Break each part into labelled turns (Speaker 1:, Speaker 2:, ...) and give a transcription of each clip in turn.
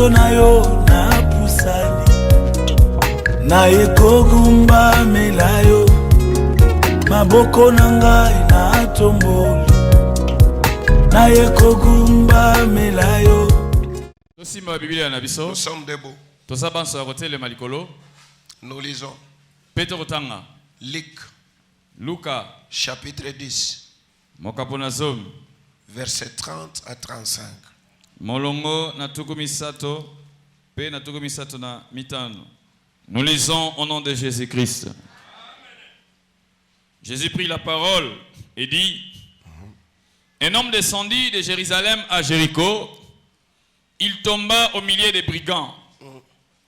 Speaker 1: miso na yo na pusali, na ekogumba melayo, maboko na ngai na tomboli, na ekogumba melayo.
Speaker 2: Nous sommes debout. Nous lisons Luc chapitre 10 verset 30 à 35.
Speaker 3: Nous lisons au nom de Jésus-Christ. Jésus prit la parole et dit: un homme descendit de Jérusalem à Jéricho. Il tomba au milieu des brigands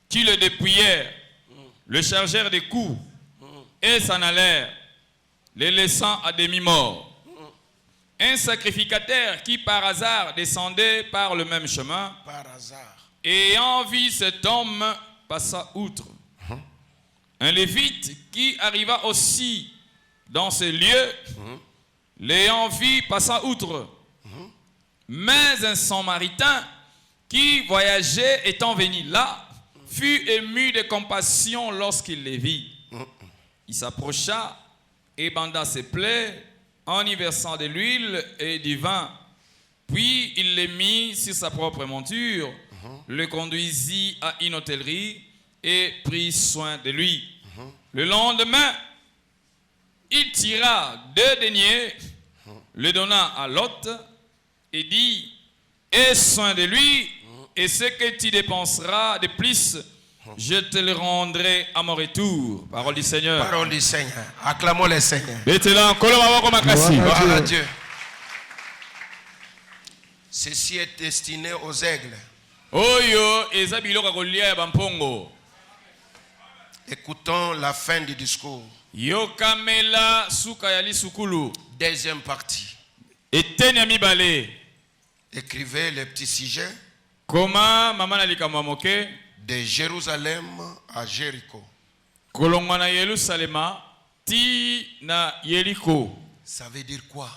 Speaker 3: qui le dépouillèrent, le chargèrent de coups et s'en allèrent, les laissant à demi-mort. Un sacrificateur qui par hasard descendait par le même chemin, ayant vu cet homme, passa outre. Un lévite qui arriva aussi dans ce lieu, l'ayant vu, passa outre. Mais un Samaritain qui voyageait étant venu là, fut ému de compassion lorsqu'il les vit. Il s'approcha et banda ses plaies en y versant de l'huile et du vin. Puis il les mit sur sa propre monture, le conduisit à une hôtellerie et prit soin de lui. Le lendemain, il tira 2 deniers, le donna à l'hôte et dit: aie soin de lui, et ce que tu dépenseras de plus, je te le rendrai à mon retour. Parole du Seigneur.
Speaker 2: Parole du Seigneur. Acclamons le Seigneur.
Speaker 3: Gloire
Speaker 2: à Dieu. Ceci est destiné aux aigles. Écoutons la fin du discours. Deuxième partie. Écrivez le petit sujet. De Jérusalem à Jéricho. Ça veut dire quoi?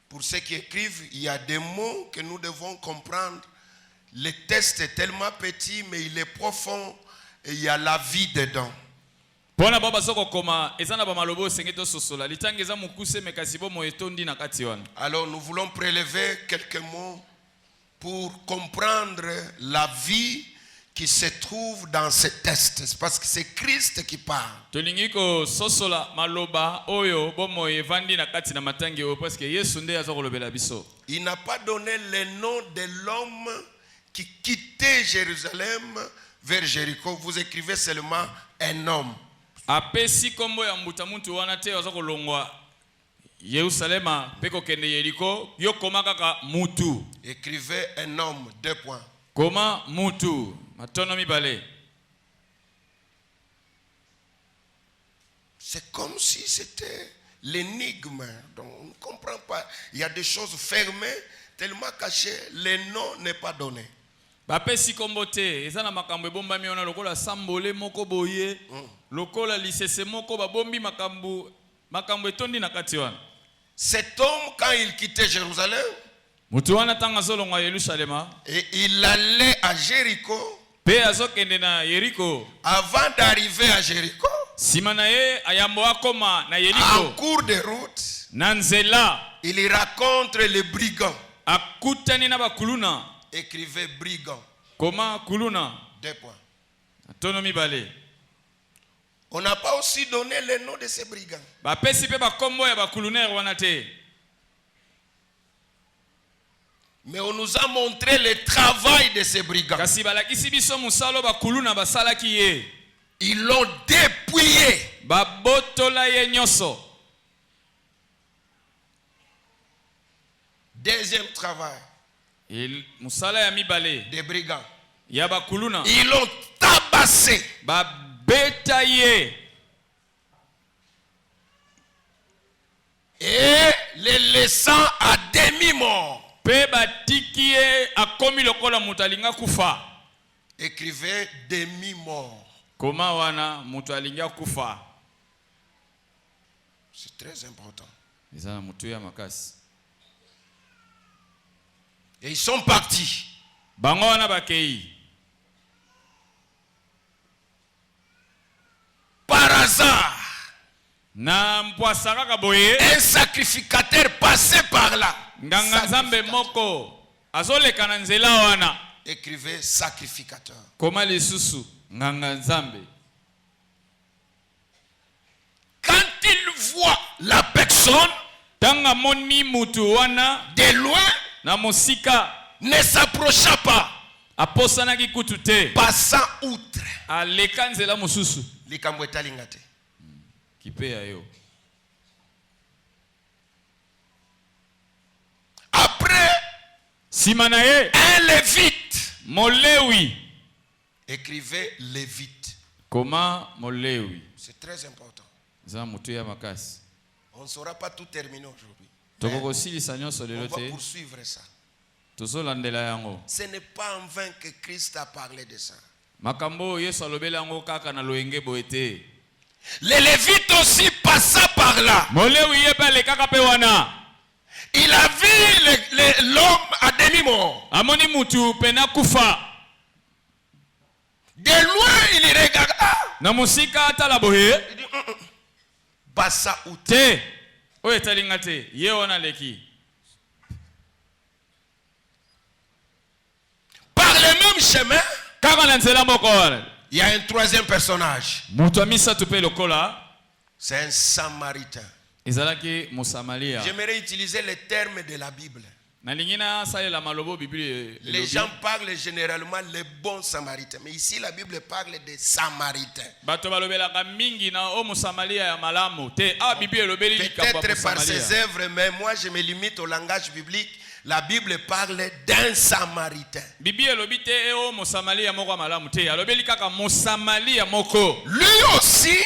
Speaker 2: Pour ceux qui écrivent, il y a des mots que nous devons comprendre. Le texte est tellement petit, mais il est profond et il y a la vie dedans. Alors nous voulons prélever quelques mots pour comprendre la vie qui se trouve dans ce texte. Parce que c'est Christ qui parle. Il n'a pas donné le nom de l'homme qui quittait Jérusalem vers Jéricho. Vous écrivez seulement un homme. Écrivez un homme, 2 points.
Speaker 3: Comment mutu matonomi balé.
Speaker 2: C'est comme si c'était l'énigme. Donc on ne comprend pas. Il y a des choses fermées, tellement cachées, le nom n'est pas donné.
Speaker 3: Bapesi kombote ezana makambo ebombami ona lokola sambole moko boye lokola lisese moko babombi makambo etondi na kati wana.
Speaker 2: Cet homme, quand il quittait Jérusalem, et il allait à Jéricho, avant d'arriver à Jéricho, en cours de route, il rencontre les brigands. Écrivez brigands. 2 points. On n'a pas aussi donné le nom de ces brigands. Mais on nous a montré le travail de ces brigands. Ils l'ont dépouillé. Deuxième travail des brigands. Ils l'ont tabassé. Et les laissant à demi-mort. Écrivez demi-mort. C'est très important. Et ils sont partis.
Speaker 3: bango wana bakei
Speaker 2: par hasard.
Speaker 3: na mpwasa kaka boye
Speaker 2: Un sacrificateur passait par là.
Speaker 3: nganga nzambe moko azoleka na nzela wana.
Speaker 2: Écrivez sacrificateur.
Speaker 3: Koma lisusu nganga nzambe.
Speaker 2: Quand il voit la personne,
Speaker 3: tanga moni mutu wana
Speaker 2: de loin,
Speaker 3: na mosika
Speaker 2: ne s'approcha pas,
Speaker 3: aposanaki kutu te,
Speaker 2: passant outre.
Speaker 3: aleka nzela mosusu
Speaker 2: Likambo etalinga te.
Speaker 3: kipe ya yo.
Speaker 2: Après,
Speaker 3: Simanaye
Speaker 2: un lévite.
Speaker 3: Molewi.
Speaker 2: Écrivez lévite.
Speaker 3: Comment Molewi?
Speaker 2: C'est très important.
Speaker 3: Za mutu ya makasi.
Speaker 2: On ne saura pas tout terminer aujourd'hui.
Speaker 3: Tokokosilisa nyonso
Speaker 2: On
Speaker 3: lelo
Speaker 2: va
Speaker 3: te.
Speaker 2: poursuivre ça.
Speaker 3: Tozolandela yango.
Speaker 2: Ce n'est pas en vain que Christ a parlé de ça.
Speaker 3: Makambo Yesu alobela yango kaka na loyenge boete.
Speaker 2: Les Lévites aussi passa par là.
Speaker 3: Molewi yeba le kaka pe wana.
Speaker 2: Il a vu l'homme à demi-mort.
Speaker 3: Amoni mutu pena kufa.
Speaker 2: De loin, il regarda.
Speaker 3: Na musika atala boye.
Speaker 2: Il dit, passa où
Speaker 3: Te. Oye talinga te. Ye wana leki.
Speaker 2: Par le même chemin,
Speaker 3: Kaka na nzela moko wana.
Speaker 2: il y a un troisième personnage.
Speaker 3: Mutu amisa tupe lokola.
Speaker 2: C'est un Samaritain.
Speaker 3: Ezalaki Mosamalia.
Speaker 2: J'aimerais utiliser les termes de la Bible.
Speaker 3: Nalingina salela malobo Bible.
Speaker 2: Les gens parlent généralement les bons Samaritains. Mais ici, la Bible parle des Samaritains.
Speaker 3: Bato balobelaka mingi na o Mosamalia ya malamu. Te a Bible elobeli likambo
Speaker 2: Peut-être par ses
Speaker 3: Mosamalia.
Speaker 2: œuvres, mais moi je me limite au langage biblique. La Bible parle d'un Samaritain.
Speaker 3: Bible elobi te e o Mosamalia moko ya malamu te. Alobeli kaka Mosamalia moko.
Speaker 2: Lui aussi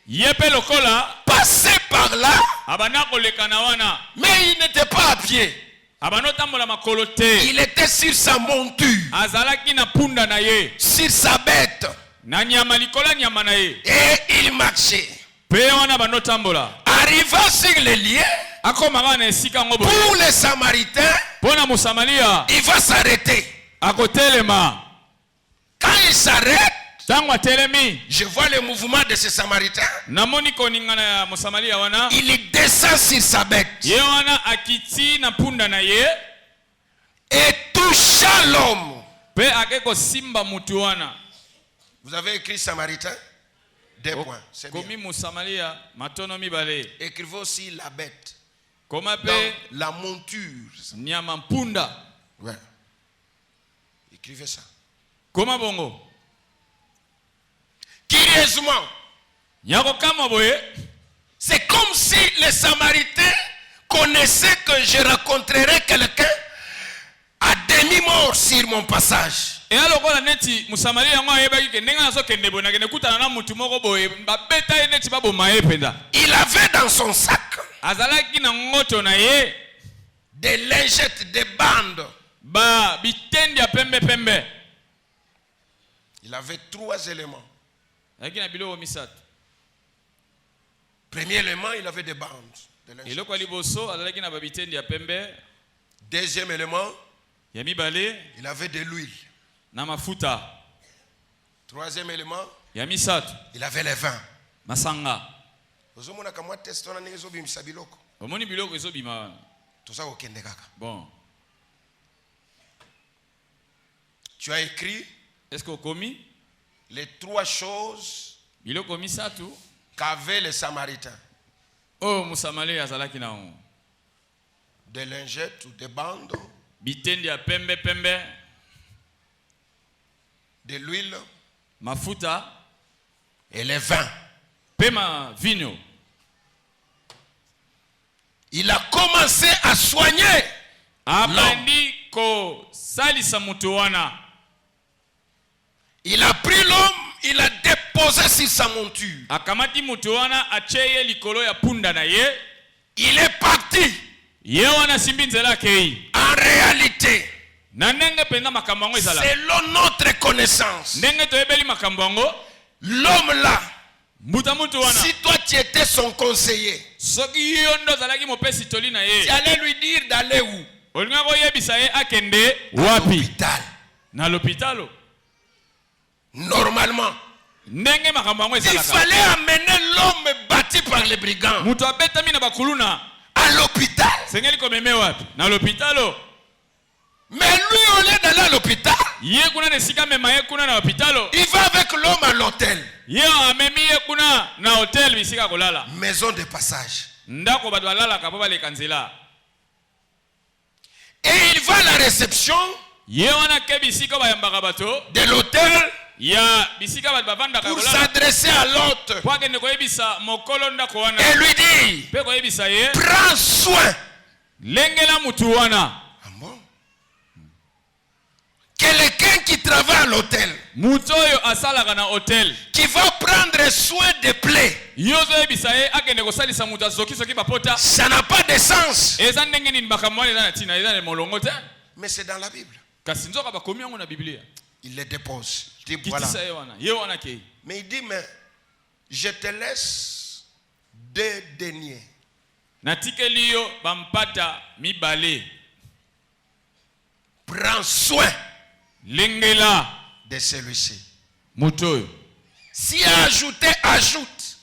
Speaker 3: Yepe lokola
Speaker 2: passait par là,
Speaker 3: abana koleka na wana.
Speaker 2: mais il n'était pas à pied.
Speaker 3: Abano tambola makolo te.
Speaker 2: Il était sur sa monture,
Speaker 3: Azalaki na punda na ye.
Speaker 2: sur sa bête,
Speaker 3: Na nyama likola nyama na ye.
Speaker 2: et il marchait.
Speaker 3: Pe wana bano tambola.
Speaker 2: Arrivant sur les lieux,
Speaker 3: Akomaka na esika ngo boye.
Speaker 2: pour les Samaritains,
Speaker 3: Pona Mosamalia
Speaker 2: il va s'arrêter.
Speaker 3: akotelema.
Speaker 2: Quand il s'arrête,
Speaker 3: Tango atelemi.
Speaker 2: je vois le mouvement de ce Samaritain.
Speaker 3: Namoni koningana ya Mosamalia wana.
Speaker 2: Il descend sur sa bête
Speaker 3: Ye wana akiti na punda na ye.
Speaker 2: et toucha l'homme.
Speaker 3: Pe akeko simba mutu wana.
Speaker 2: Vous avez écrit Samaritain? Deux points. C'est bien.
Speaker 3: Komi Mosamalia matono mibale.
Speaker 2: Écrivez aussi la bête.
Speaker 3: Koma
Speaker 2: Dans
Speaker 3: pe
Speaker 2: la monture.
Speaker 3: nyama punda.
Speaker 2: Ouais. Écrivez ça.
Speaker 3: Koma bongo.
Speaker 2: Curieusement,
Speaker 3: Nyako kama boye.
Speaker 2: c'est comme si les Samaritains connaissaient que je rencontrerais quelqu'un à demi-mort sur mon passage.
Speaker 3: E alokola neti Mosamalia yango ayebaki ke ndenge nazo kende boye na kende kutana na mutu moko boye babeta ye neti baboma ye penda.
Speaker 2: Il avait dans son sac
Speaker 3: Azalaki na ngoto na ye
Speaker 2: des lingettes, des bandes.
Speaker 3: ba bitendi ya pembe pembe.
Speaker 2: Il avait trois éléments.
Speaker 3: Azalaki na biloko misato.
Speaker 2: Premier élément, il avait des bandes. Des lingettes.
Speaker 3: Eloko liboso azalaki na ba bitendi ya pembe.
Speaker 2: Deuxième élément,
Speaker 3: Ya mibale
Speaker 2: il avait de l'huile.
Speaker 3: na mafuta.
Speaker 2: Troisième élément,
Speaker 3: Ya misato
Speaker 2: il avait les vins.
Speaker 3: masanga.
Speaker 2: Ozomona kamwa testona ndenge ezobimisa biloko.
Speaker 3: Omoni biloko ezobima wana.
Speaker 2: Toza kokende kaka.
Speaker 3: Bon.
Speaker 2: Tu as écrit
Speaker 3: Est-ce que komi
Speaker 2: les trois choses
Speaker 3: biloko misato
Speaker 2: qu'avaient les Samaritains.
Speaker 3: o Mosamalia azalaki na ngo.
Speaker 2: Des lingettes ou des bandes,
Speaker 3: Bitendi ya pembe pembe,
Speaker 2: de l'huile
Speaker 3: mafuta,
Speaker 2: et les vins.
Speaker 3: pema vino.
Speaker 2: Il a commencé à soigner.
Speaker 3: Abandi ko salisa mutu wana.
Speaker 2: Il a pris l'homme, il a déposé sur sa monture.
Speaker 3: Akamati mutu wana acheye likolo ya punda na ye.
Speaker 2: Il est parti.
Speaker 3: Ye wana simbi nzela kei.
Speaker 2: En réalité,
Speaker 3: Na ndenge penda makambo yango ezala.
Speaker 2: selon notre connaissance,
Speaker 3: Ndenge toyebeli makambo yango,
Speaker 2: l'homme là,
Speaker 3: mbuta mutu wana.
Speaker 2: si toi tu étais son conseiller,
Speaker 3: Soki yo ndo zalaki mopesi toli na
Speaker 2: tu
Speaker 3: ye.
Speaker 2: allais lui dire d'aller où?
Speaker 3: Olinga ko yebisa ye akende
Speaker 2: À
Speaker 3: wapi?
Speaker 2: l'hôpital.
Speaker 3: Na l'hôpital.
Speaker 2: Normalement. Il fallait amener l'homme battu par les brigands à l'hôpital.
Speaker 3: Na l'hôpital.
Speaker 2: Mais lui, au lieu d'aller à l'hôpital, il va avec l'homme à l'hôtel. Maison de passage. Et il va à la réception de l'hôtel pour s'adresser à l'autre et lui dit, prends soin. Ah bon? Quelqu'un qui travaille à l'hôtel, qui va prendre soin des plaies, ça n'a pas de sens. Mais c'est dans la Bible. Il les dépose. Il dit, voilà. Mais il dit, mais je te laisse 2 deniers. Prends soin de celui-ci. Si ajouté, ajoute.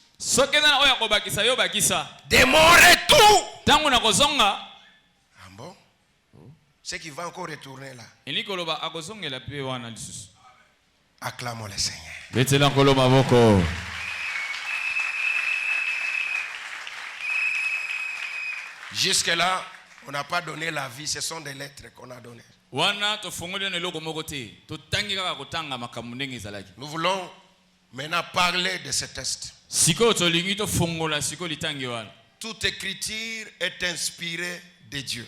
Speaker 2: De mon retour. Ah bon? C'est qu'il va encore retourner là. Acclamons le Seigneur. Jusque-là, on n'a pas donné la vie, ce sont des lettres qu'on a données. Nous voulons maintenant parler de ce texte. Toute écriture est inspirée de Dieu.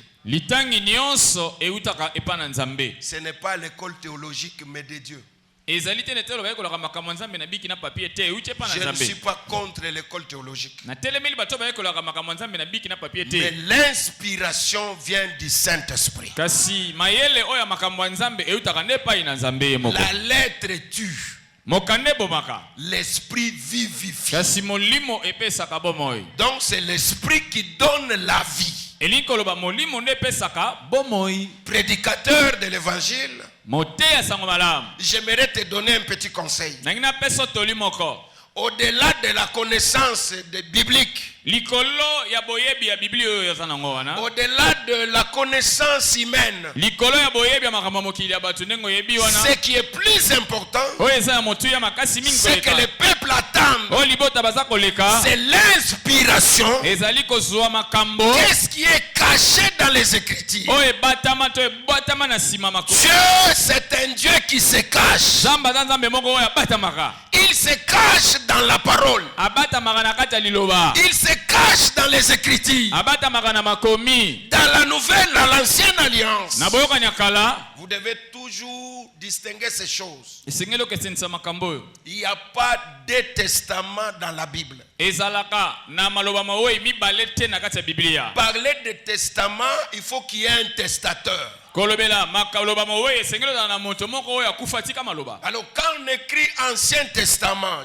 Speaker 2: Ce n'est pas l'école théologique, mais de Dieu. Je ne suis pas contre l'école théologique. Mais l'inspiration vient du Saint-Esprit. La lettre tue. L'esprit vivifie. Donc c'est l'esprit qui donne la vie. Prédicateur de l'évangile, j'aimerais te donner un petit conseil. Au-delà de la connaissance biblique, au-delà de la connaissance humaine, ce qui est plus important, c'est que le peuple attend, c'est l'inspiration. Qu'est-ce qui est caché dans les Écritures? Dieu, c'est un Dieu qui se cache. Il se cache dans la parole. Il se cache dans les Écritures. Dans la nouvelle, dans l'ancienne alliance, vous devez toujours distinguer ces choses. Il n'y a pas de testament dans la Bible. Parler de testament, il faut qu'il y ait un testateur. Alors quand on écrit Ancien Testament,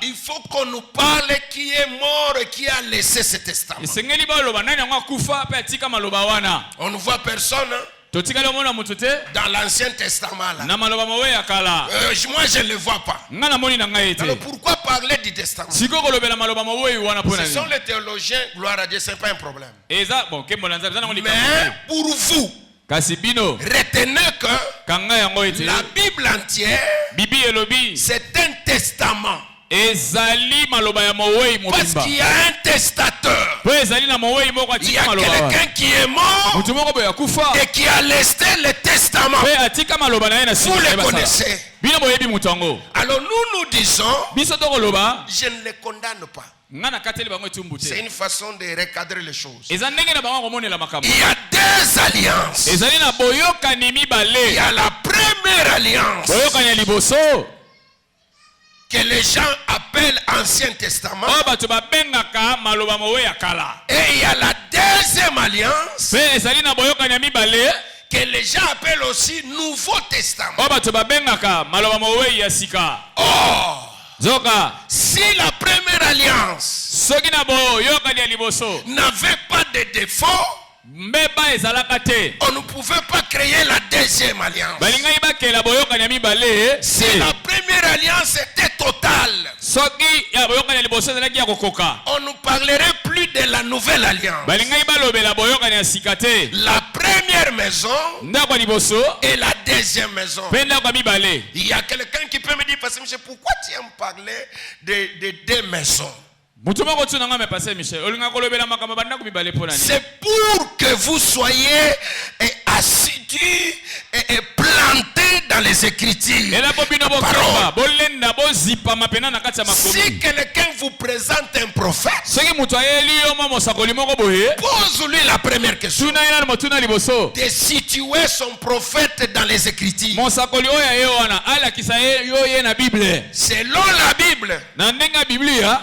Speaker 2: il faut qu'on nous parle qui est mort et qui a laissé ce testament. On ne voit personne dans l'Ancien Testament là. Moi je ne le vois pas. Alors pourquoi parler du testament? Ce sont les théologiens, gloire à Dieu, ce n'est pas un problème. Mais pour vous, retenez que la Bible entière, c'est un testament. Parce qu'il y a un testateur. Il y a quelqu'un qui est mort et qui a laissé le testament. Vous le connaissez. Alors nous disons, je ne les condamne pas. C'est une façon de recadrer les choses. Il y a 2 alliances. Il y a la première alliance que les gens appellent Ancien Testament. Et il y a la deuxième alliance que les gens appellent aussi Nouveau Testament. Or, si la première alliance n'avait pas de défaut, On ne pouvait pas créer la deuxième alliance. Si la première alliance était totale, on ne parlerait plus de la nouvelle alliance. La première maison et la deuxième maison. Il y a quelqu'un qui peut me dire, parce que pourquoi tu aimes parler de deux maisons? C'est pour que vous soyez assidus et plantés dans les Écritures. Si quelqu'un vous présente un prophète, pose-lui la première question de situer son prophète dans les Écritures. Selon la Bible,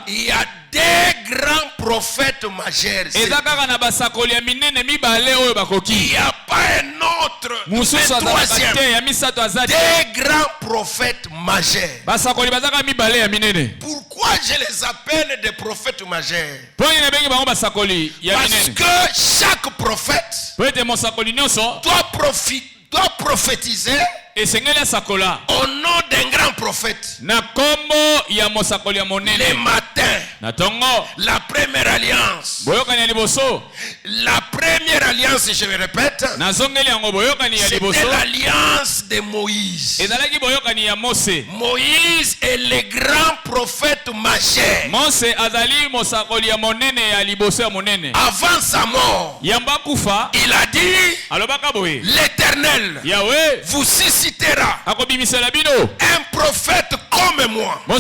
Speaker 2: il y a des grands prophètes majeurs. Il n'y a pas un autre, troisième. Des grands prophètes majeurs. Pourquoi je les appelle des prophètes majeurs? Parce que chaque prophète doit prophétiser au nom d'un grand prophète. Le matin, la première alliance. La première alliance, je le répète, c'était l'alliance de Moïse. Moïse est le grand prophète majeur. Avant sa mort, il a dit, l'Éternel vous suscitera un prophète comme moi. Vous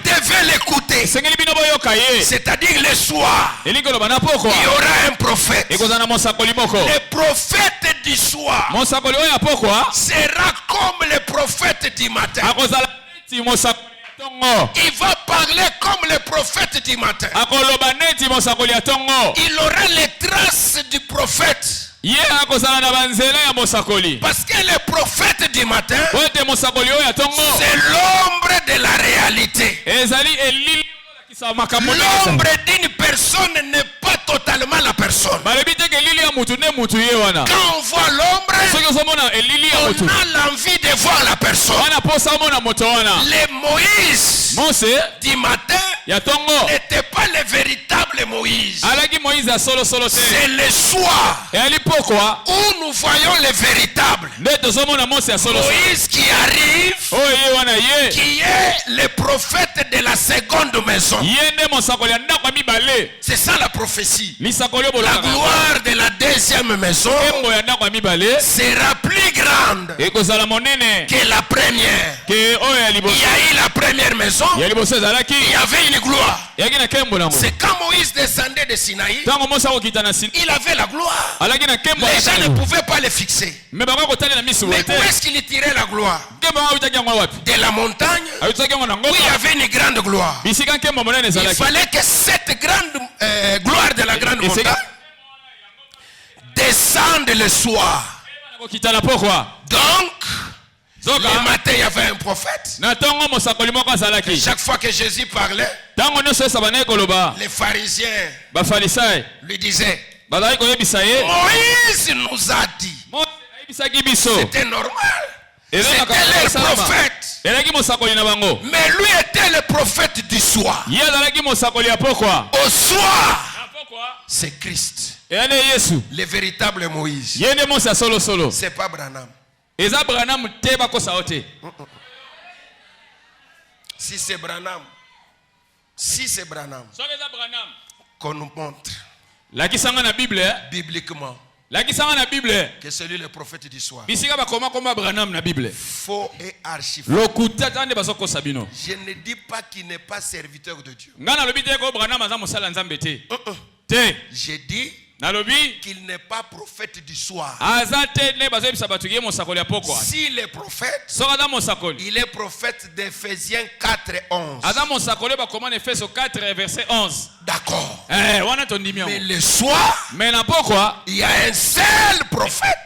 Speaker 2: devez l'écouter. C'est-à-dire le soir, il y aura un prophète. Le prophète du soir sera comme le prophète du matin. Il va parler comme le prophète du matin. Il aura les traces du prophète. Parce que le prophète du matin, c'est l'ombre de la réalité. L'ombre d'une personne n'est pas totalement la personne. Quand on voit l'ombre, on a l'envie de voir la personne. Le Moïse du matin n'était pas le véritable Moïse. C'est le soir où nous voyons le véritable Moïse qui arrive, qui est le prophète de la seconde maison. C'est ça la prophétie. La gloire de la deuxième maison sera plus grande que la première. Il y a eu la première maison, il y avait une gloire. C'est quand Moïse descendait de Sinaï, il avait la gloire. Les gens ne pouvaient pas le fixer. Mais où est-ce qu'il tirait la gloire? De la montagne où il y avait une grande gloire. Il fallait que cette grande gloire de la grande montagne descende le soir. Donc, le matin, il y avait un prophète. Et chaque fois que Jésus parlait, les pharisiens lui disaient, Moïse nous a dit. C'était normal. C'était le prophète. Mais lui était le prophète du soir. Au soir, c'est Christ. Le véritable Moïse. C'est pas Branham. Si c'est Branham, qu'on nous montre bibliquement que celui le prophète du soir, faux et archi faux. Je ne dis pas qu'il n'est pas serviteur de Dieu. J'ai dit qu'il n'est pas prophète du soir. S'il est prophète, il est prophète d'Éphésiens 4:11. D'accord. Mais le soir, il y a un seul prophète.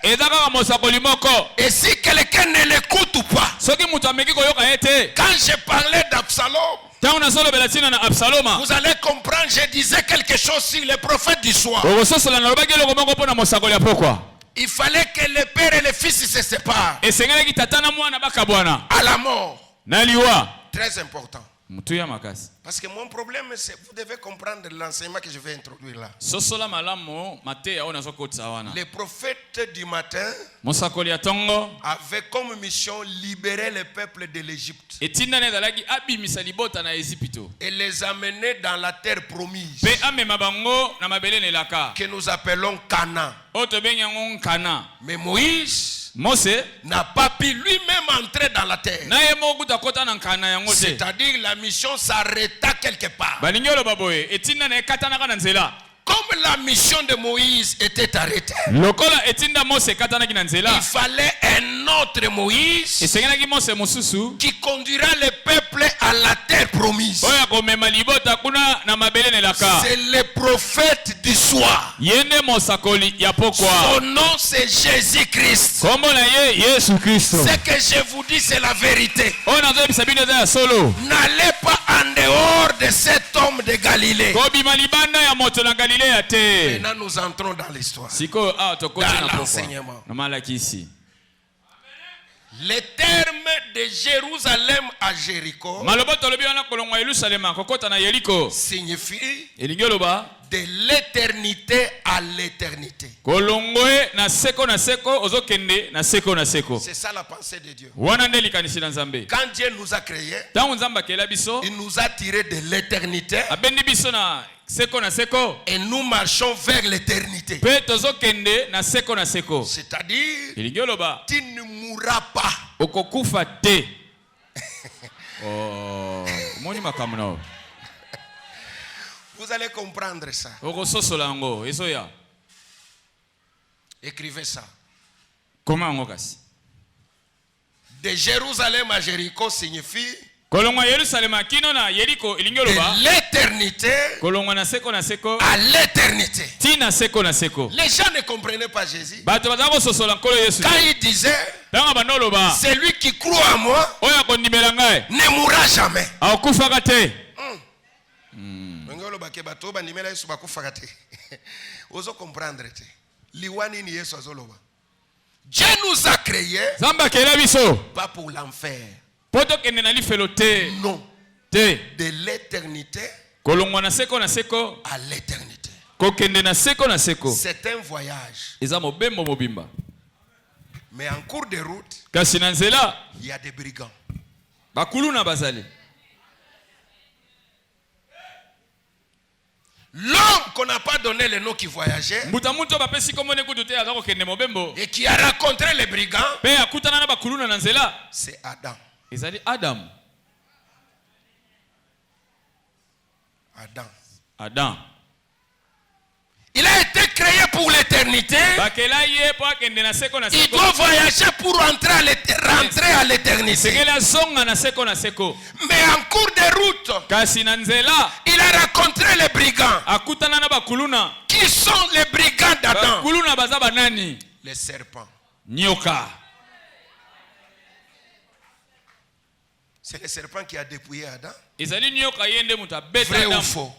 Speaker 2: Et si quelqu'un ne l'écoute pas, quand je parlais d'Absalom,
Speaker 4: Vous allez comprendre, je disais quelque chose sur les prophètes du soir. Il fallait que le père et le fils se séparent à la mort. Très important. Parce que mon problème, c'est que vous devez comprendre l'enseignement que je vais introduire là. Les prophètes du matin avaient comme mission libérer le peuple de l'Égypte et les amener dans la terre promise que nous appelons Canaan. Mais Moïse n'a pas pu lui-même entrer dans la terre. C'est-à-dire la mission s'arrêta quelque part. Comme la mission de Moïse était arrêtée, il fallait un autre Moïse qui conduira le peuple à la terre promise. C'est le prophète du soir. Son nom c'est Jésus-Christ. Ce que je vous dis c'est la vérité. N'allez pas en dehors de cet homme de Galilée. Maintenant nous entrons dans l'histoire, dans l'enseignement. Les termes de Jérusalem à Jéricho signifient de l'éternité à l'éternité. C'est ça la pensée de Dieu. Quand Dieu nous a créés, il nous a tirés de l'éternité et nous marchons vers l'éternité. C'est-à-dire, tu ne mourras pas. Vous allez comprendre ça. Écrivez ça. De Jérusalem à Jéricho signifie de l'éternité à l'éternité. Les gens ne comprenaient pas Jésus. Quand il disait celui qui croit en moi ne mourra jamais. Dieu nous a créés pas pour l'enfer. Non. De l'éternité à l'éternité. C'est un voyage. Mais en cours de route, il y a des brigands. L'homme qu'on n'a pas donné le nom qui voyageait et qui a rencontré les brigands, c'est Adam. Adam. Il a été créé pour l'éternité. Il doit voyager pour rentrer à l'éternité. Mais en cours de route, il a rencontré les brigands. Qui sont les brigands d'Adam? Les serpents. C'est le serpent qui a dépouillé Adam. Vrai ou faux?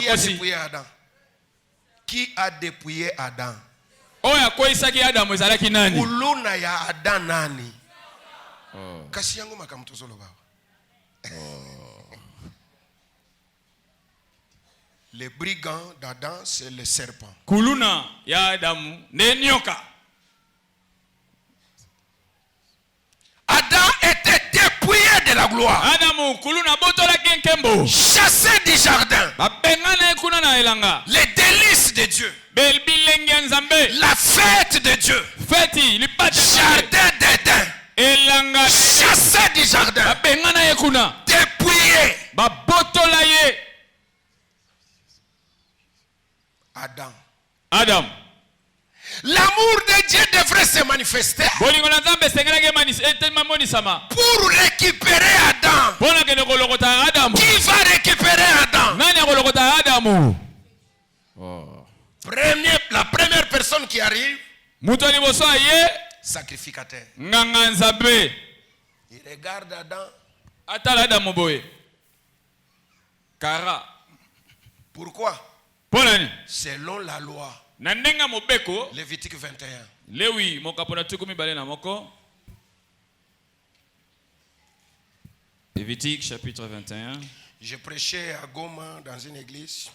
Speaker 4: Qui a dépouillé Adam? Qui a dépouillé Adam? Kuluna ya Adam nani? Kasi yangu makamtozolo baba. Les brigands d'Adam, c'est le serpent. Kuluna ya Adam ne nyoka. Adam était dépouillé de la gloire, chassé du jardin, les délices de Dieu, la fête de Dieu, jardin d'Éden, chassé du jardin, dépouillé.
Speaker 2: Adam.
Speaker 4: L'amour de Dieu devrait se manifester pour récupérer Adam. Qui va récupérer Adam? La première personne qui arrive, sacrificateur. Il regarde Adam.
Speaker 3: Kara.
Speaker 4: Pourquoi? Selon la loi.
Speaker 3: Lévitique
Speaker 4: 21.
Speaker 3: Lévitique chapitre 21.
Speaker 4: Je prêchais à Goma dans une église.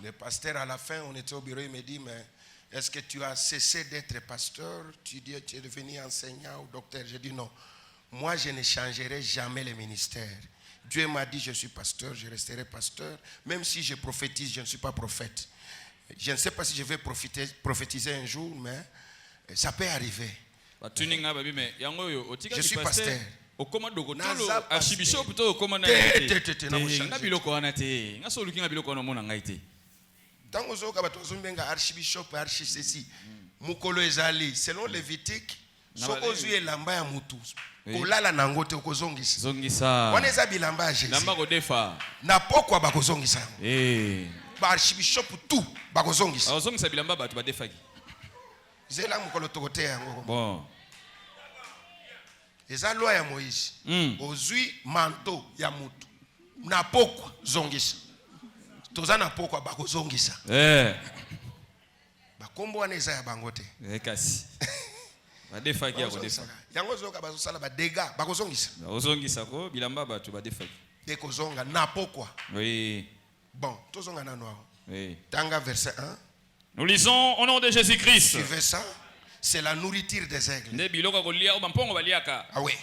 Speaker 4: Le pasteur à la fin, on était au bureau, il me dit, mais est-ce que tu as cessé d'être pasteur? Tu dis tu es devenu enseignant ou docteur? Je dis non. Moi, je ne changerai jamais le ministère. Dieu m'a dit, je suis pasteur, je resterai pasteur. Même si je prophétise, je ne suis pas prophète. Je ne sais pas si je vais prophétiser un jour, mais ça peut arriver. Je suis pasteur. Selon Lévitique, kolala nangote okozongisa waneza bilamba Jésus na pokwa bakozongisa ba archbishop tout bakozongisa
Speaker 3: bilamba batu badefaki
Speaker 4: zela mukolo tokote yango
Speaker 3: bon
Speaker 4: eza loi ya Moïse ozui manto ya mutu na pokwa zongisa toza na pokwa bakozongisa bakombo wana eza ya bangote
Speaker 3: kasi badefaki ya kodefa
Speaker 4: yango zoka bazosala ba dégâts bakozongisa
Speaker 3: ko bilamba batu badefaki
Speaker 4: dekozonga na pokwa
Speaker 3: oui
Speaker 4: bon tozonga nano
Speaker 3: oui
Speaker 4: tanga verset 1.
Speaker 3: Nous lisons au nom de Jésus-Christ.
Speaker 4: Suivez ça. C'est la nourriture des aigles.
Speaker 3: Ah
Speaker 4: oui.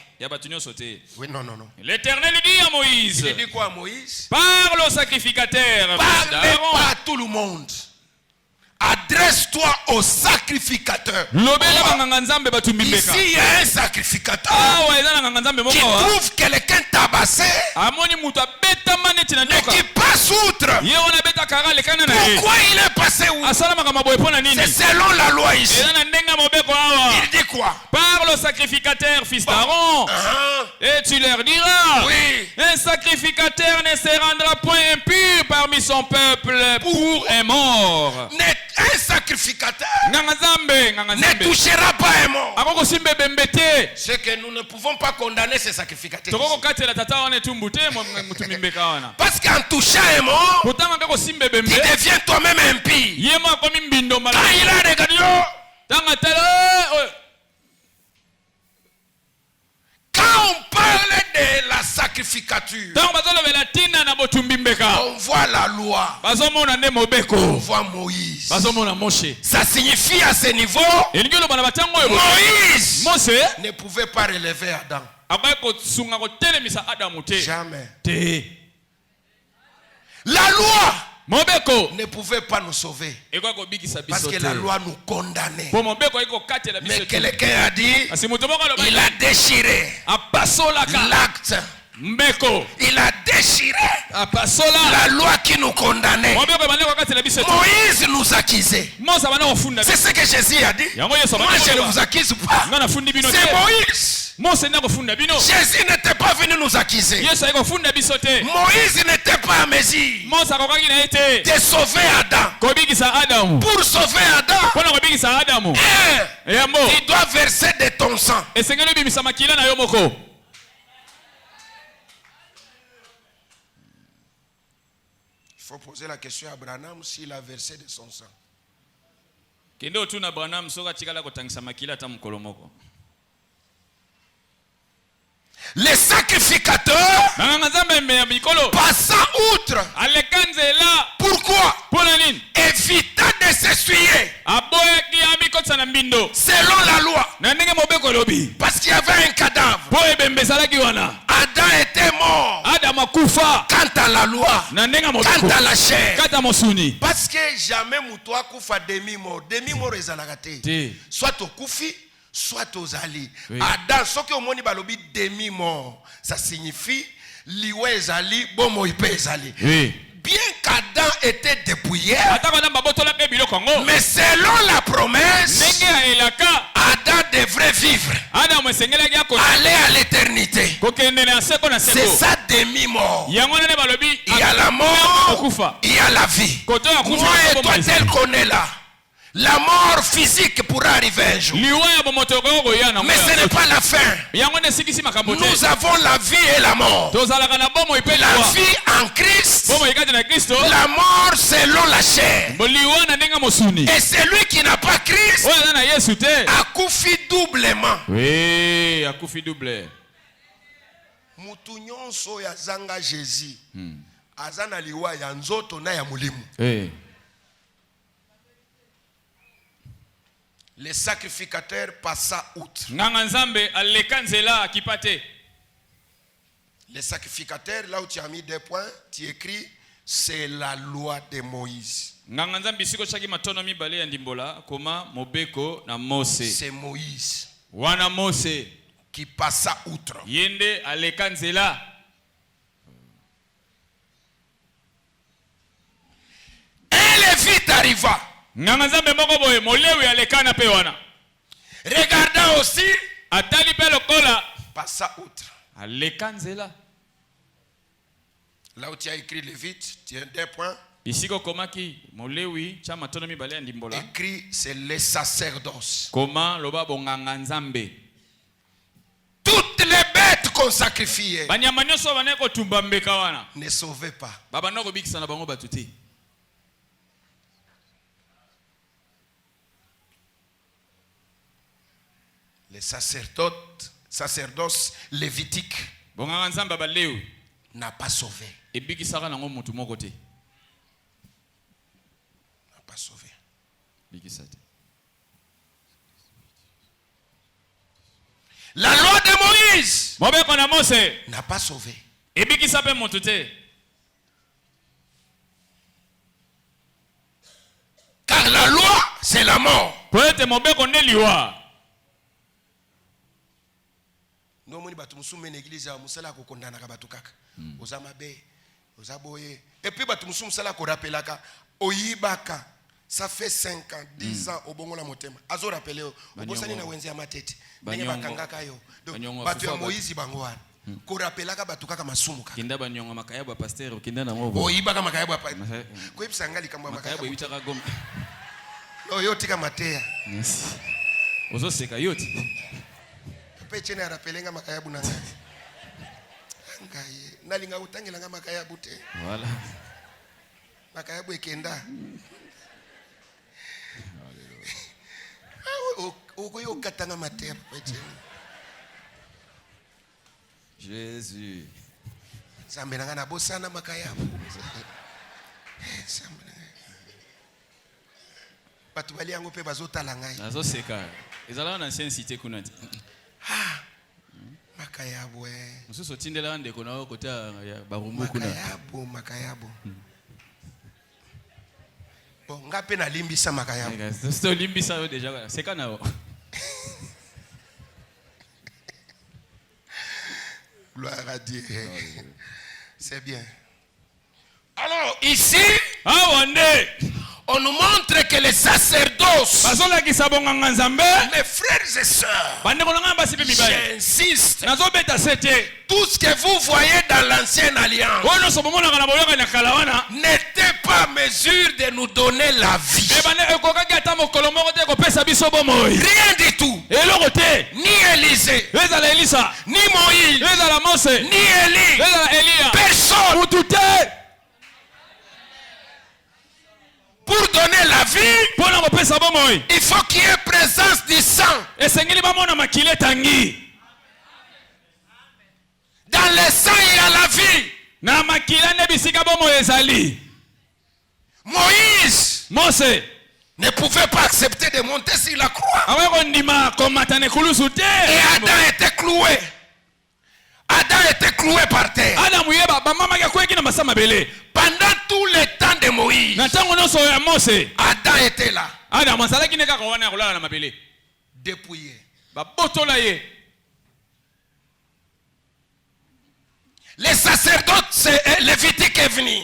Speaker 4: Oui, non.
Speaker 3: L'Éternel dit à Moïse.
Speaker 4: Il dit quoi à Moïse?
Speaker 3: Parle au sacrificateur.
Speaker 4: Parlez pas à tout le monde. Adresse-toi au sacrificateur. Ici, il y a un sacrificateur qui trouve quelqu'un tabassé et qui passe outre. Pourquoi il est passé outre? C'est selon la loi ici. Il dit quoi?
Speaker 3: Parle au sacrificateur, fils d'Aaron, et tu leur diras,
Speaker 4: oui.
Speaker 3: Un sacrificateur ne se rendra point impur parmi son peuple pour un mort.
Speaker 4: Un sacrificateur ne touchera pas un mort. C'est que nous ne pouvons pas condamner ces sacrificateurs. Parce qu'en touchant un mort, tu deviens toi-même impie. Quand il a regardé, quand on parle de la sacrificature, on voit la loi, on voit Moïse. Ça signifie à ce niveau, Moïse ne pouvait pas relever Adam. Jamais. La loi ne pouvait pas nous sauver parce que la loi nous condamnait. Mais quelqu'un a dit, il a déchiré l'acte. Il a déchiré la loi qui nous condamnait. Moïse nous accusait. C'est ce que Jésus a dit. Moi je ne vous accuse pas. C'est Moïse. Jésus n'était pas venu nous accuser. Moïse n'était pas à mesure de sauver Adam. Pour sauver Adam, il doit verser de ton sang. Il faut poser la question à Branham s'il a versé de son sang. Les sacrificateurs passant outre. Pourquoi? Évitant de s'essuyer. Selon la loi. Parce qu'il y avait un cadavre. Adam était mort. Quant à la loi, quant à la chair. Parce que jamais moutoua koufa demi-mort. Demi-mort est à la raté. Soit au koufi, soit aux alliés. Adam, ce que moni balobi demi-mort, ça signifie liwe ezali, bomo ipe ezali. Bien qu'Adam était dépouillé, mais selon la promesse, Adam devrait vivre, aller à l'éternité. C'est ça demi-mort. Il y a la mort, il y a la vie. Moi et toi tel qu'on est là, La mort physique pourra arriver un jour. Mais ce n'est pas la fin. Nous avons la vie et la mort. La vie en Christ. La mort selon la chair. Et celui qui n'a pas Christ a couffé doublement.
Speaker 3: Oui, a couffé double.
Speaker 4: Mutu nyonso ya zanga Jésus. Azana liwa ya nzoto na ya mulimu. Les sacrificateurs passa outre. Les sacrificateurs, là où tu as mis des points, tu écris, c'est la loi de Moïse. C'est Moïse qui passa outre. Et Lévite arriva. Regardant aussi, passa outre. Là où tu as écrit Lévite, tu as des points. Écrit, c'est le sacerdoce. Toutes les bêtes qu'on sacrifiait ne sauvaient pas. Les sacerdoce lévitique n'a pas sauvé. N'a pas sauvé. La loi de Moïse n'a pas sauvé. Car la loi, c'est la mort. Et puis ça fait 5 ans, 10 ans au bongo la motema. Azo rappelé obosani na wenzi ya matete. Ndenge bakangaka yo. Donc batu ya Moïse bangoana. Ko rappelaka batu kaka masumu kaka.
Speaker 3: Kinda banyonga makayabo pasteur kinda na ngobo.
Speaker 4: Oyibaka makayabo pa. Ko ipsa ngali kamba makayabo
Speaker 3: ibitaka goma.
Speaker 4: No yoti ka matea.
Speaker 3: Yes. Ozo seka yoti.
Speaker 4: Peche na rappelenga makayabu na ngai. Ngai nalinga utangela nga makayabu te.
Speaker 3: Voilà.
Speaker 4: Makayabu ekenda.
Speaker 3: Jésus. Ils allaient en ancienne cité kunati.
Speaker 4: Makayabu.
Speaker 3: Nous sommes tindela ande kona côté barumbu kuna.
Speaker 4: Makayabu. Bon, ngape na limbisa makayabu.
Speaker 3: C'est limbisa déjà. C'est kana.
Speaker 4: Gloire à Dieu. C'est bien. Alors ici, on nous montre que les sacerdoces, mes frères et sœurs, j'insiste, tout ce que vous voyez dans l'ancienne alliance n'était pas mesure de nous donner la vie. Rien du tout. Ni Élisée, ni Moïse, ni Élie, personne. Pour donner la vie, il faut qu'il y ait présence du sang. Dans le sang, il y a la vie. Moïse ne pouvait pas accepter de monter sur la croix. Et Adam était cloué. Adam était cloué par terre. Pendant tout le temps de Moïse, Adam était là. Dépouillé. Les sacerdotes lévitiques est venu.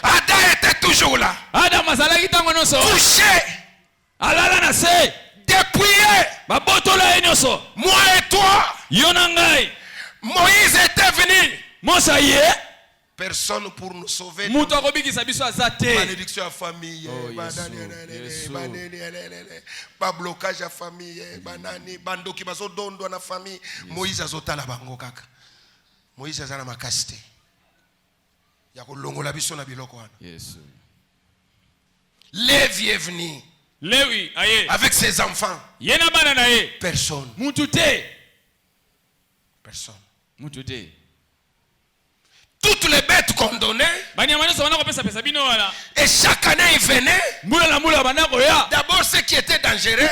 Speaker 4: Adam était toujours là. Couché. Dépouillé. Moi et toi. Moïse était venu. personne pour nous sauver. Malédiction à famille. Pas blocage à famille. Bando qui baso dondo na famille. Moïse azota la bango kaka. Moïse azana makasite. Ya ko longola biso na biloko wana. Lévi est venu. Avec ses enfants. Personne. Personne. Toutes les bêtes qu'on donnait, et chaque année il venait. D'abord ce qui était dangereux,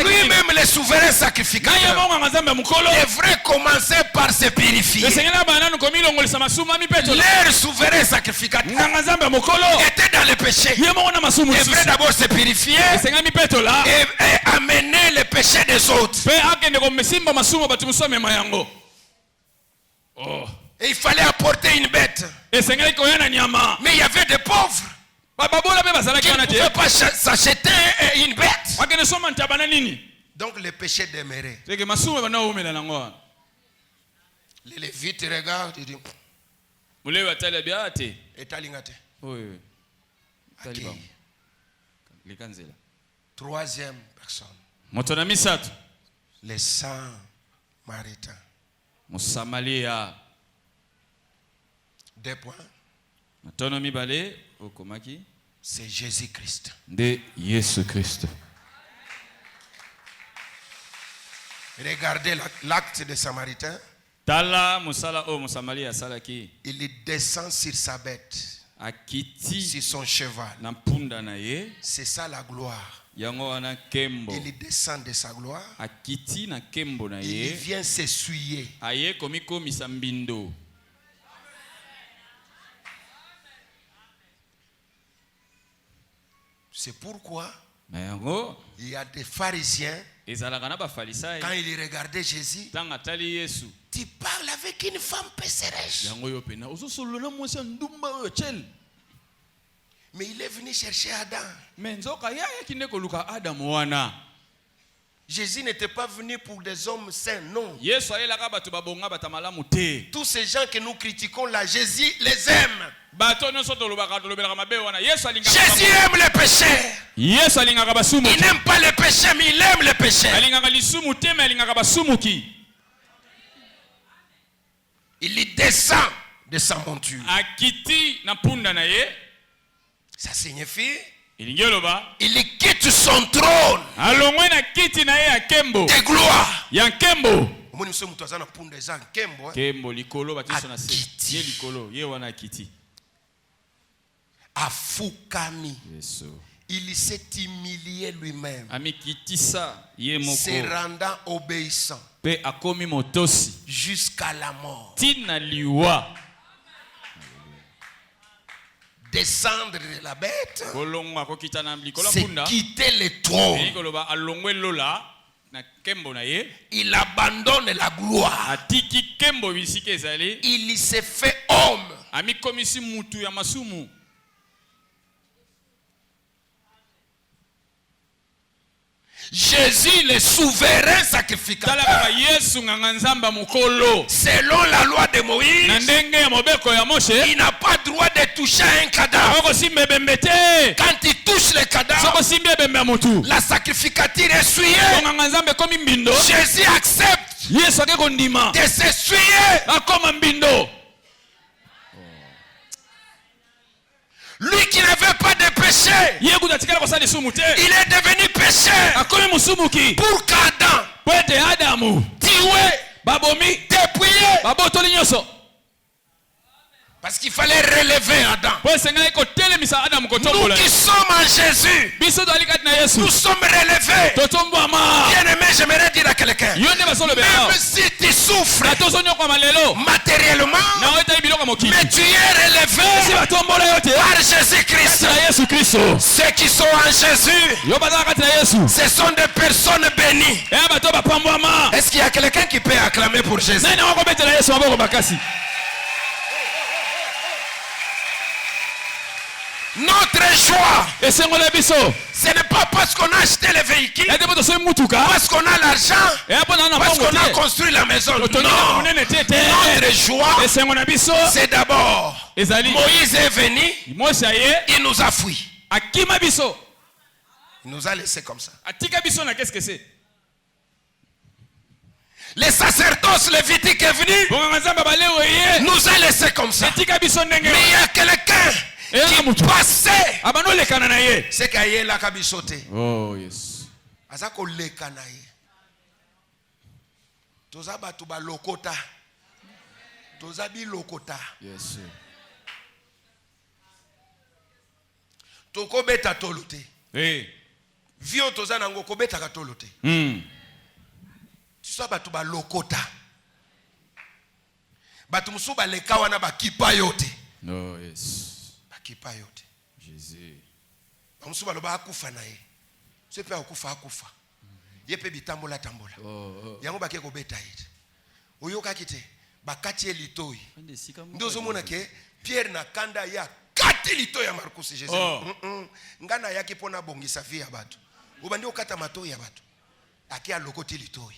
Speaker 4: lui-même les souverains sacrificateurs devraient commencer par se purifier. Leur souverain sacrificateur était dans le péché. Il devrait d'abord se purifier et amener le péché des autres. Et il fallait apporter une bête. Mais il y avait des pauvres qui ne pouvaient pas s'acheter une bête. Donc le péché demeurait. Les Lévites regardent et disent troisième personne. Les Samaritains. Deux points. C'est Jésus-Christ. Regardez l'acte des Samaritains. Il descend sur sa bête, sur son cheval. C'est ça la gloire. Il descend de sa gloire. Il vient s'essuyer. C'est pourquoi il y a des pharisiens, quand ils regardaient Jésus, tu parles avec une femme pécheresse. Mais il est venu chercher Adam. Jésus n'était pas venu pour des hommes saints, non. Tous ces gens que nous critiquons là, Jésus les aime. Jésus aime le péché. Il n'aime pas le péché, mais il aime le péché. Il descend de sa monture. Ça signifie il quitte son trône de gloire. Afukami. Il s'est humilié lui-même, se rendant obéissant jusqu'à la mort. Descendre de la bête, c'est quitter le trône. Il abandonne la gloire. Il s'est fait homme. Jésus le souverain sacrificateur, selon la loi de Moïse, il n'a pas droit de toucher un cadavre. Quand il touche le cadavre, la sacrificature est essuyée. Jésus accepte de s'essuyer. Lui qui n'avait pas de péché, il est devenu pécheur pour qu'Adam, tué, dépouillé, parce qu'il fallait relever Adam. Nous qui sommes en Jésus, nous sommes relevés. Bien-aimé, j'aimerais dire à quelqu'un, même si tu souffres matériellement, mais tu es relevé par Jésus-Christ. Ceux qui sont en Jésus, ce sont des personnes bénies. Est-ce qu'il y a quelqu'un qui peut acclamer pour Jésus? Notre joie, ce n'est pas parce qu'on a acheté le véhicule, parce qu'on a l'argent, parce qu'on a construit construire la maison. Non. Notre joie, c'est d'abord Moïse est venu, il nous a fui. Il nous a laissé comme ça.
Speaker 3: Qu'est-ce que c'est?
Speaker 4: Les sacerdoces lévitiques est venu, nous a laissé comme ça. Mais il y a quelqu'un qui passait. C'est qu'il y a la kabisote.
Speaker 3: Oh yes.
Speaker 4: Azako le kanaye. Toza batu ba lokota. Toza bi lokota.
Speaker 3: Yes sir.
Speaker 4: Toko beta tolote.
Speaker 3: Hey.
Speaker 4: Vio toza nango ko beta ka tolote. Toza batu ba lokota. Batu musu ba leka wana ba kipa yote.
Speaker 3: No yes.
Speaker 4: Ba kipa yote.
Speaker 3: Jésus.
Speaker 4: Ba musu ba loba akufa na ye. Sepe akufa. Yepe bitambola tambola. Yango ba ke ko beta yite. Oyoka kite bakati elitoi. Ndozo mona ke Pierre na kanda ya kati lito ya Marcus Jésus. Ngana yake pona bongisa via batu. Ubandi okata matoi ya batu. Akia lokoti litoi.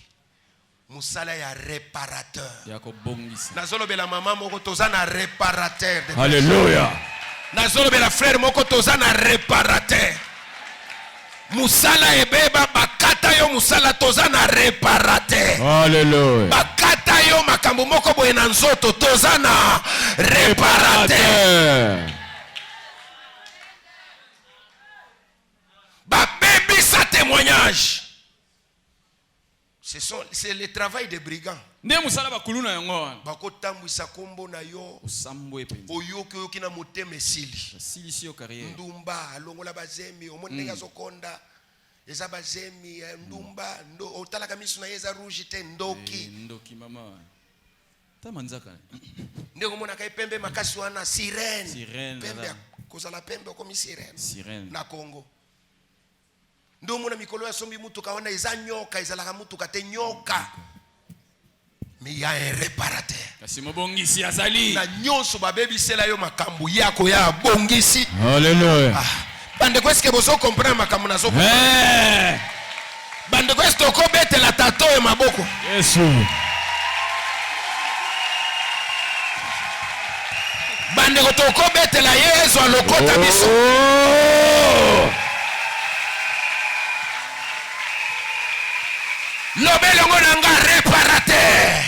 Speaker 4: Musala ya réparateur.
Speaker 3: Yako bongisa.
Speaker 4: Nazolo bela mama moko tozana réparateur.
Speaker 3: Alléluia.
Speaker 4: Nazolo bela frère moko tozana réparateur. Musala ebeba bakata yo musala tozana réparateur.
Speaker 3: Alléluia.
Speaker 4: Bakata yo makambo moko boye na nzoto tozana réparateur. Babebi sa témoignage. C'est le travail des brigands. Bako tambwisa kombo na yo. Oyoki yoki na motema esili. Ndumba alongola bazemi omonde yazokonda. Eza bazemi ndumba ndo otalaka misu na yeza rouge te ndoki.
Speaker 3: Ndoki mama. Tamanzaka.
Speaker 4: Ndeko mona kai pembe makasi wana sirène. Pembe kozala pembe komi sirène. Na Congo. Ndo mona mikolo ya sombi mutuka wana eza nyoka ezalaka mutuka te nyoka. Mais il y a un réparateur.
Speaker 3: Kasi mobongisi azali.
Speaker 4: Na nyonso babebi sela yo makambu yako ya bongisi.
Speaker 3: Alléluia.
Speaker 4: Bande ko eske bozo comprendre makambu nazo. Bande ko eske ko bete la tato e maboko.
Speaker 3: Yesu.
Speaker 4: Bande ko to ko bete la Yesu alokota biso. Lobelongo nanga
Speaker 3: réparateur.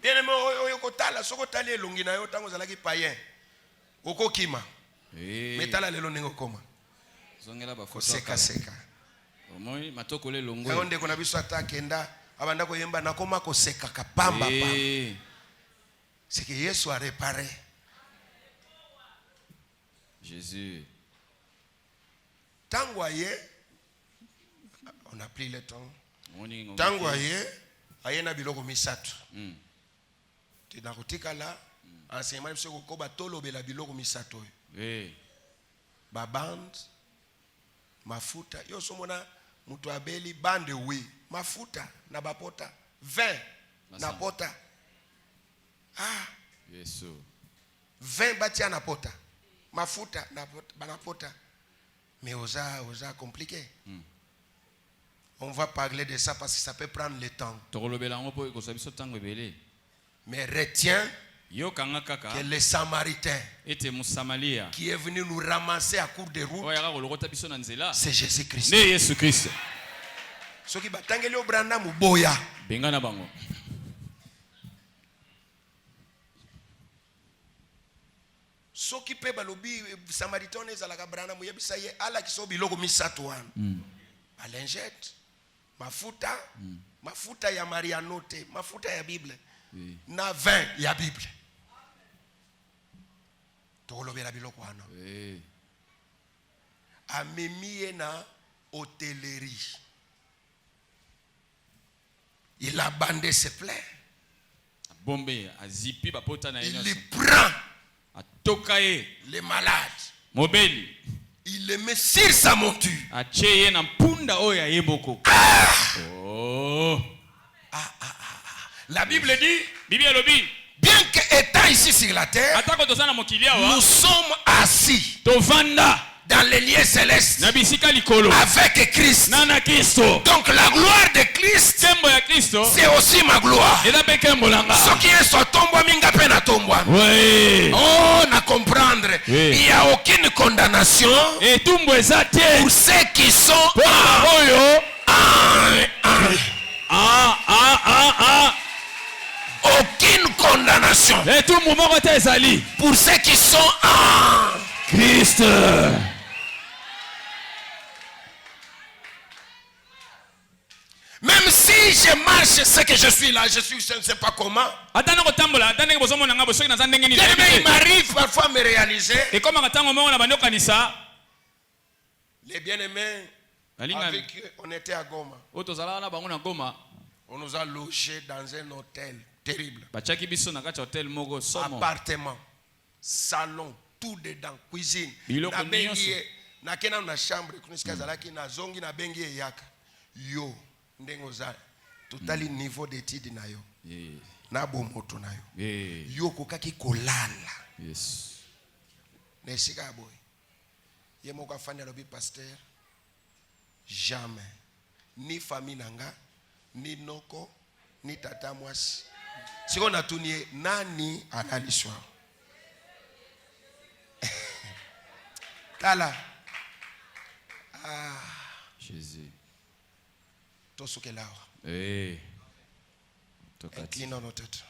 Speaker 4: Bien aimé oyo kotala soko tali elongi na yo tango zalaki païen. Oko kima. Metala lelo nengo koma.
Speaker 3: Zongela ba
Speaker 4: seka.
Speaker 3: Omoi matoko le longo.
Speaker 4: Ka onde kona biso atakenda abanda ko yemba nakoma ko seka kapamba pa. C'est que Yesu a réparé.
Speaker 3: Jésus.
Speaker 4: Tango aye, on a pris le temps. Tango aye na biloko misatu. Te na kotika la, enseignement biso ko ba tolobela biloko misatu. Ba band, mafuta, yo somona mutu abeli bande oui, mafuta na bapota, vin na pota. Ah,
Speaker 3: Yesu.
Speaker 4: Vin batia na pota. Mafuta na pota. Mais osa compliqué. On va parler de ça parce que ça peut prendre le temps. Mais retiens que les Samaritains qui est venu nous ramasser à court de route, c'est Jésus-Christ. Ceux qui battent au branda muboya. So qui peut balobi samaritain ezalaka brana muyebisa ye ala kiso biloko misatu wana. Ba lingette, mafuta ya marianote, mafuta ya Bible. Na vin ya Bible. Tolobela biloko wana. Amemie na hôtellerie. Il a bandé ses plaies. Il prend les malades. Il les met sur sa monture. La Bible dit, bien qu'étant ici sur la terre, nous sommes assis dans les lieux célestes avec Christ. Donc la gloire de Christ, c'est aussi ma gloire. Ce qui est sur tombe minga pena tombe. Oh, na comprendre. Il n'y a aucune condamnation pour ceux qui sont aucune condamnation pour ceux qui sont en Christ. Même si je marche, c'est que je suis là, je ne sais pas comment. Il m'arrive parfois à me réaliser. Les bien-aimés, avec eux, on était à Goma. On nous a logés dans un hôtel terrible. Appartement, salon, tout dedans, cuisine. Na kena na chambre kunisika zalaki na zongi na bengi yaka. Yo ndengoza totali niveau d'étude na yo. Na bomoto na yo. Yo kokaki kolala. Yes. Nesika boy. Ye moko afanya lobi pasteur. Jamais. Ni famille nanga, ni noko, ni tata mwasi. Siko natunie nani analishwa. Tala. Ah. Jésus. Tosuke lawa. Inclinons nos têtes.